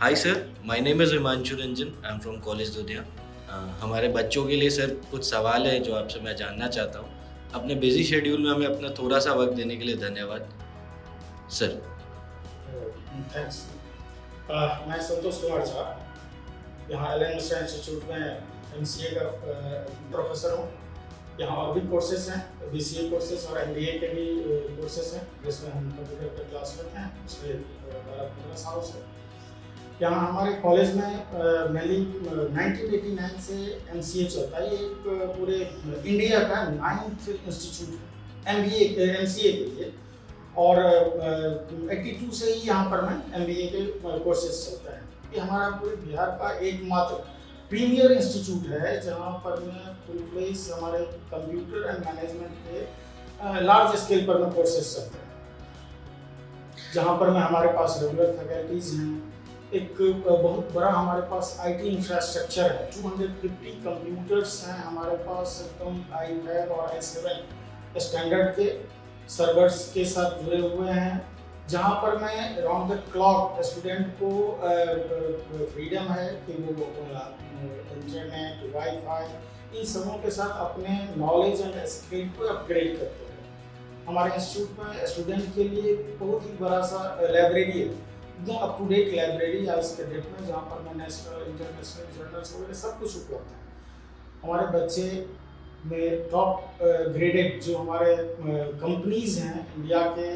Hi sir, my name is Himanshu Ranjan. I am from college दुधिया। हमारे बच्चों के लिए सर कुछ सवाल है जो आपसे मैं जानना चाहता हूँ। अपने बिजी शेड्यूल में हमें अपना थोड़ा सा वक्त देने के लिए धन्यवाद सर। थैंक्स। मैं संतोष कुमार झा, यहाँ एल एन मिश्रा इंस्टीट्यूट में एमसीए का प्रोफेसर हूँ। यहाँ और भी कोर्सेज हैं, बीसीए कोर्सेज और एमबीए के भी कोर्सेज हैं, जिसमें हम कंप्यूटर पे क्लास लेते हैं पिछले 12-15 सालों से। यहाँ हमारे कॉलेज में मेनली 1989 से एमसीए चलता है। ये एक पूरे इंडिया का 9th इंस्टीट्यूट एमबीए एमसीए के लिए, और 82 से ही यहाँ पर मैं एमबीए के कोर्सेज चलते हैं। ये हमारा पूरे बिहार का एकमात्र प्रीमियर इंस्टीट्यूट है जहाँ पर मैं फुल फ्लेज हमारे कंप्यूटर एंड मैनेजमेंट के लार्ज स्केल पर में कोर्सेज चलते हैं, जहाँ पर में हमारे पास रेगुलर फैकल्टीज हैं। एक बहुत बड़ा हमारे पास आईटी इंफ्रास्ट्रक्चर है, 250 कंप्यूटर्स हैं हमारे पास, एकदम i5 और i7 स्टैंडर्ड के सर्वर्स के साथ जुड़े हुए हैं, जहाँ पर मैं राउंड द क्लॉक स्टूडेंट को फ्रीडम है कि वो इंटरनेट, वाईफाई इन सबों के साथ अपने नॉलेज एंड स्किल को अपग्रेड करते हैं। हमारे इंस्टीट्यूट में स्टूडेंट के लिए बहुत ही बड़ा सा लाइब्रेरी है, एकदम अप टू डेट लाइब्रेरी आज के डेट में, जहाँ पर मैं नेशनल इंटरनेशनल जर्नल्स वगैरह सब कुछ उपलब्ध है। हमारे बच्चे में टॉप ग्रेडेड जो हमारे कंपनीज हैं इंडिया के,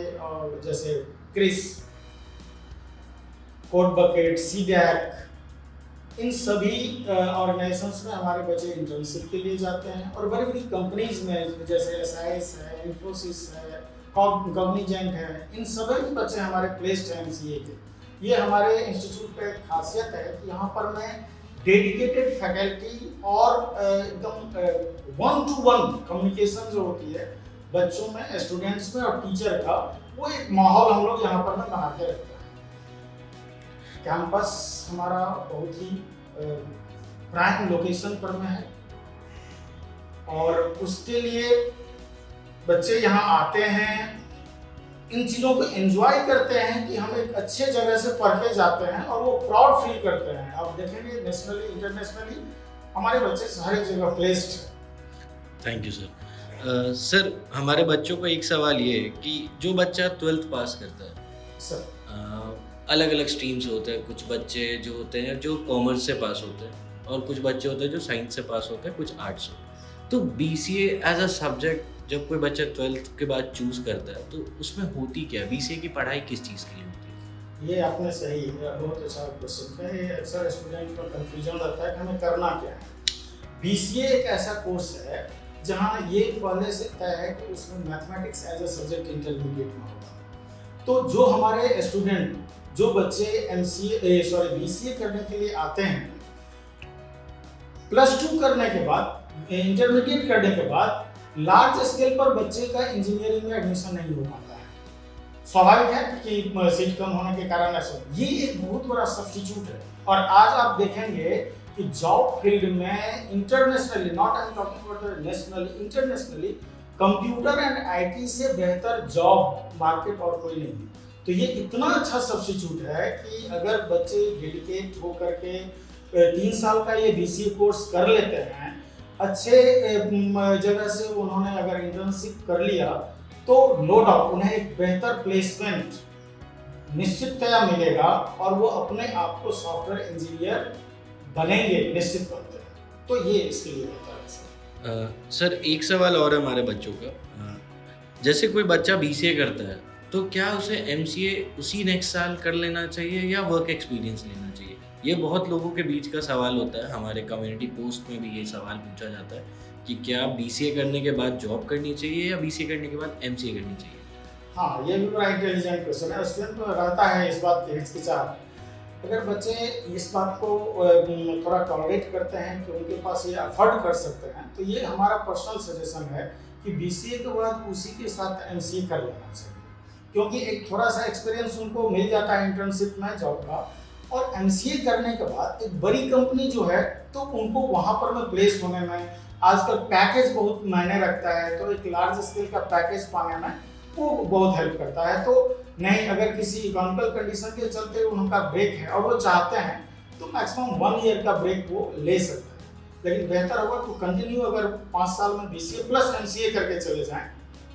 जैसे क्रिस, कोडबकेट, सीडैक, इन सभी ऑर्गेनाइजेशंस में हमारे बच्चे इंटर्नशिप के लिए जाते हैं। और बड़ी बड़ी कंपनीज में जैसे एसआईएस है, इन्फोसिस है, कॉग्निजेंट है, इन सभी बच्चे हमारे प्लेस्ड हैं एमसीए के। ये हमारे इंस्टीट्यूट का एक खासियत है कि यहाँ पर मैं डेडिकेटेड फैकल्टी और एकदम 1-to-1 कम्युनिकेशन जो होती है बच्चों में, स्टूडेंट्स में और टीचर का, वो एक माहौल हम लोग यहाँ पर में बना के रखते हैं। कैंपस हमारा बहुत ही प्राइम लोकेशन पर में है, और उसके लिए बच्चे यहाँ आते हैं, इन चीज़ों को एंजॉय करते हैं कि हम एक अच्छे जगह से पढ़ के जाते हैं, और वो प्राउड फील करते हैं। आप देखेंगे नेशनली इंटरनेशनली हमारे बच्चे हर जगह प्लेस्ड हैं। Thank you sir. सर, हमारे बच्चों को एक सवाल ये है कि जो बच्चा 12th पास करता है सर, अलग अलग स्ट्रीम्स होते हैं। कुछ बच्चे जो होते हैं जो कॉमर्स से पास होते हैं, और कुछ बच्चे होते हैं जो साइंस से पास होते हैं, कुछ आर्ट्स से। तो बीसीए एज अ सब्जेक्ट जब कोई बच्चा 12th के बाद चूज करता है तो उसमें होती क्या, बीसीए की पढ़ाई किस चीज़ के लिए होती है? ये आपने सही बहुत अच्छा क्वेश्चन किया। ये अक्सर स्टूडेंट को कंफ्यूजन रहता है कि हमें करना क्या है। बीसीए एक ऐसा कोर्स है जहाँ ये पहले से तय है कि उसमें mathematics as a subject intermediate में होगा। तो जो हमारे स्टूडेंट, जो बच्चे बीसीए करने के लिए आते हैं, +2 करने के बाद, इंटरमीडिएट करने के बाद लार्ज स्केल पर बच्चे का इंजीनियरिंग में एडमिशन नहीं हो पाता है। स्वाभाविक है कि सीट कम होने के कारण ऐसा। ये एक बहुत बड़ा सब्स्टिट्यूट है, और आज आप देखेंगे कि जॉब फील्ड में internationally, not I am talking about nationally, internationally computer and IT से बेहतर जॉब मार्केट और कोई नहीं है। तो ये इतना अच्छा सब्स्टिट्यूट है कि अगर बच्चे डेडिकेट होकर के 3 साल का ये बीसीए कोर्स कर लेते हैं, अच्छे जगह से उन्होंने अगर इंटर्नशिप कर लिया, तो नो डाउट उन्हें एक बेहतर प्लेसमेंट निश्चिततया मिलेगा, और वो अपने आप को सॉफ्टवेयर इंजीनियर बनेंगे निश्चित बनते हैं। तो ये इसके लिए बेहतर है सर, एक सवाल और है हमारे बच्चों का। जैसे कोई बच्चा बीसीए करता है तो क्या उसे एमसीए उसी नेक्स्ट साल कर लेना चाहिए या वर्क एक्सपीरियंस लेना चाहिए? ये बहुत लोगों के बीच का सवाल होता है। हमारे कम्युनिटी पोस्ट में भी ये सवाल पूछा जाता है कि क्या बीसीए करने के बाद जॉब करनी चाहिए या बीसीए करने के बाद एमसीए करनी चाहिए? हाँ, ये भी बड़ा इंटेलिजेंट क्वेश्चन है। स्टूडेंट को रहता है इस बात की हिचकिचाहट। अगर बच्चे इस बात को थोड़ा टॉलरेट करते हैं कि उनके पास ये अफोर्ड कर सकते हैं, तो ये हमारा पर्सनल सजेशन है कि बीसीए के बाद उसी के साथ एमसीए कर लेना चाहिए, क्योंकि एक थोड़ा सा एक्सपीरियंस उनको मिल जाता है इंटर्नशिप में, जॉब का। और एमसीए करने के बाद एक बड़ी कंपनी जो है, तो उनको वहाँ पर में प्लेस होने में आजकल पैकेज बहुत मायने रखता है, तो एक लार्ज स्केल का पैकेज पाने में वो बहुत हेल्प करता है। तो नहीं, अगर किसी इकोनॉमिकल कंडीशन के चलते उनका ब्रेक है और वो चाहते हैं तो मैक्सिमम 1 ईयर का ब्रेक वो ले सकते हैं, लेकिन बेहतर होगा तो कंटिन्यू अगर 5 साल में BCA प्लस MCA करके चले जाएं,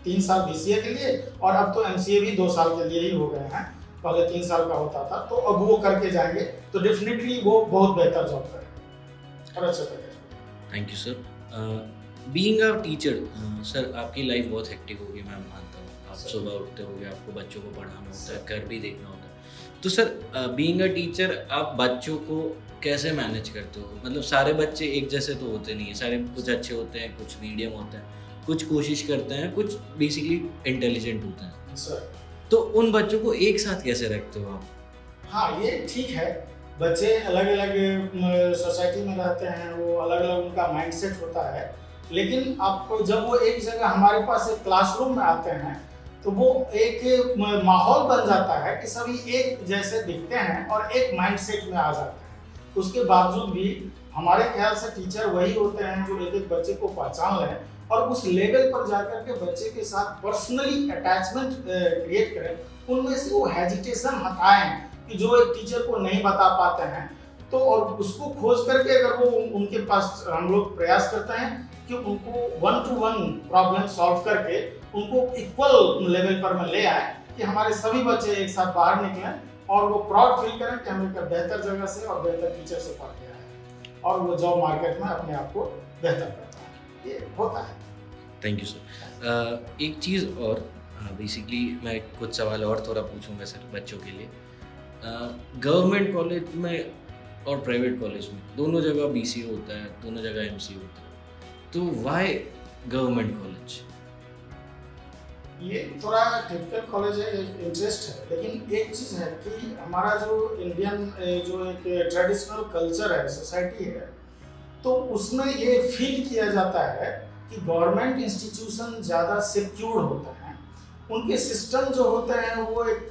3 साल BCA के लिए और अब तो MCA भी 2 साल के लिए ही हो गए हैं, पहले 3 साल का होता था, तो अब वो करके जाएंगे तो डेफिनेटली वो बहुत बेहतर जॉब करेंगे और अच्छा करेंगे। Thank you sir. Being a teacher sir, आपकी लाइफ बहुत हेक्टिक होगी, मैं मानता हूँ। आप सुबह उठते होगे, आपको बच्चों को पढ़ाना होता है, घर भी देखना होता है। तो सर, बीइंग अ टीचर आप बच्चों को कैसे मैनेज करते हो? मतलब सारे बच्चे एक जैसे तो होते नहीं हैं, सारे कुछ अच्छे होते हैं, कुछ मीडियम होते हैं, कुछ कोशिश करते हैं, कुछ बेसिकली इंटेलिजेंट होते हैं। सर, तो उन बच्चों को एक साथ कैसे रखते हो आप? हाँ, ये ठीक है। बच्चे अलग अलग सोसाइटी में रहते हैं, वो अलग अलग उनका माइंडसेट होता है, लेकिन आपको जब वो एक जगह हमारे पास एक क्लासरूम में आते हैं तो वो एक माहौल बन जाता है कि सभी एक जैसे दिखते हैं और एक माइंडसेट में आ जाते हैं। उसके बावजूद भी हमारे ख्याल से टीचर वही होते हैं जो एक एक बच्चे को पहचान लें और उस लेवल पर जाकर के बच्चे के साथ पर्सनली अटैचमेंट क्रिएट करें, उनमें से वो हेजिटेशन हटाएं कि जो एक टीचर को नहीं बता पाते हैं, तो और उसको खोज करके अगर वो उनके पास हम लोग प्रयास करते हैं कि उनको 1-to-1 प्रॉब्लम सॉल्व करके उनको इक्वल लेवल पर में ले आए कि हमारे सभी बच्चे एक साथ बाहर निकलें और वो प्राउड फील करें कि हम एक बेहतर जगह से और बेहतर टीचर से पढ़ के आए और वो जॉब मार्केट में अपने आप को बेहतर करता है। ये होता है। Thank you sir. एक चीज़ और, बेसिकली मैं कुछ सवाल और थोड़ा पूछूंगा सर बच्चों के लिए। गवर्नमेंट कॉलेज में और प्राइवेट कॉलेज में दोनों जगह BCA होता है, दोनों जगह MCA होता है, तो वाई गवर्नमेंट कॉलेज? ये थोड़ा टिपिकल कॉलेज है, एक इंटरेस्ट है, लेकिन एक चीज़ है कि हमारा जो इंडियन जो एक ट्रेडिशनल कल्चर है, सोसाइटी है, तो उसमें ये फील किया जाता है कि गवर्नमेंट इंस्टीट्यूशन ज़्यादा सिक्योर होते हैं, उनके सिस्टम जो होते हैं वो एक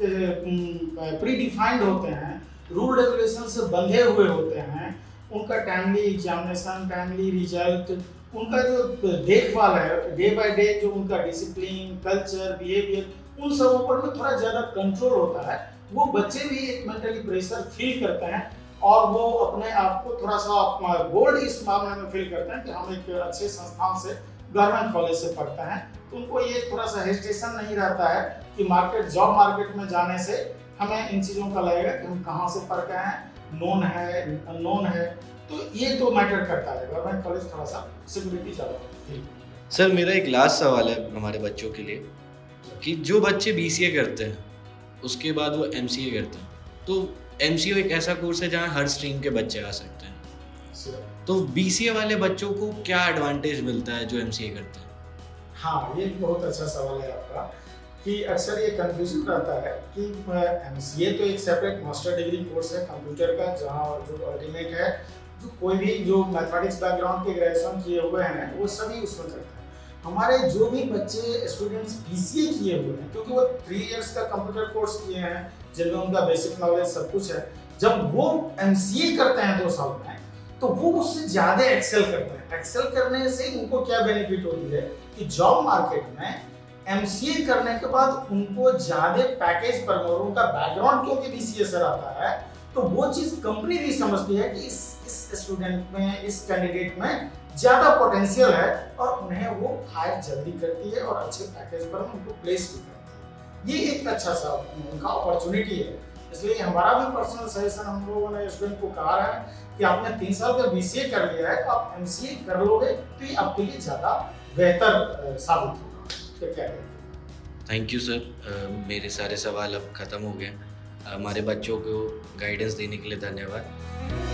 प्री डिफाइंड होते हैं, रूल रेगुलेशन से बंधे हुए होते हैं, उनका टाइमली एग्जामिनेशन, टाइमली रिजल्ट, उनका जो देखभाल है डे बाय डे, जो उनका डिसिप्लिन, कल्चर, बिहेवियर, उन सबों पर में थोड़ा ज़्यादा कंट्रोल होता है। वो बच्चे भी एक मेंटली प्रेशर फील करते हैं और वो अपने आप को थोड़ा सा बोल्ड इस मामले में फील करते हैं कि हम एक अच्छे संस्थान से, गवर्नमेंट कॉलेज से पढ़ते हैं, तो उनको ये थोड़ा सा हेजिटेशन नहीं रहता है कि जॉब मार्केट में जाने से हमें इन चीज़ों का लगेगा कि हम कहाँ से पढ़ के आए हैं, नोन है, अननोन है, तो ये तो मैटर करता है। गवर्नमेंट कॉलेज थोड़ा सा सिक्योरिटी ज़्यादा होती है। सर, मेरा एक लास्ट सवाल है हमारे बच्चों के लिए कि जो बच्चे BCA करते हैं उसके बाद वो MCA करते हैं, तो MCA एक ऐसा कोर्स है जहाँ हर स्ट्रीम के बच्चे आ सकते हैं, तो BCA वाले बच्चों को क्या एडवांटेज मिलता है जो MCA करते हैं? हाँ, ये बहुत अच्छा सवाल है आपका कि अक्सर ये कंफ्यूजन रहता है कि MCA तो एक सेपरेट मास्टर डिग्री कोर्स है कंप्यूटर का, जहाँ जो अल्टीमेट है, जो कोई भी जो मैथमेटिक्स बैकग्राउंड के ग्रेजुएशन किए हुए हैं वो सभी उसमें करते हैं। हमारे जो भी बच्चे स्टूडेंट्स BCA किए हुए हैं, क्योंकि वो 3 इयर्स का कंप्यूटर कोर्स किए हैं जिनमें उनका बेसिक नॉलेज सब कुछ है, जब वो MCA करते हैं 2 साल में, तो वो उससे ज़्यादा एक्सेल करते हैं। एक्सेल करने से उनको क्या बेनिफिट होती है कि जॉब मार्केट में MCA करने के बाद उनको ज़्यादा पैकेज पर, और उनका बैकग्राउंड क्योंकि BCA से आता है, तो वो चीज़ कंपनी भी समझती है कि इस स्टूडेंट में, इस कैंडिडेट में ज़्यादा पोटेंशियल है और उन्हें वो हायर जल्दी करती है और अच्छे पैकेज पर उनको प्लेस भी करती है। ये एक अच्छा सा उनका अपॉर्चुनिटी है। इसलिए हमारा भी पर्सनल सजेशन हम लोगों ने स्टूडेंट को कहा है कि आपने 3 साल का BCA कर लिया है तो आप MCA कर लोगे तो ये आपके लिए ज़्यादा बेहतर साबित होगा। तो क्या कहते? थैंक यू सर, मेरे सारे सवाल अब ख़त्म हो गए। हमारे बच्चों को गाइडेंस देने के लिए धन्यवाद।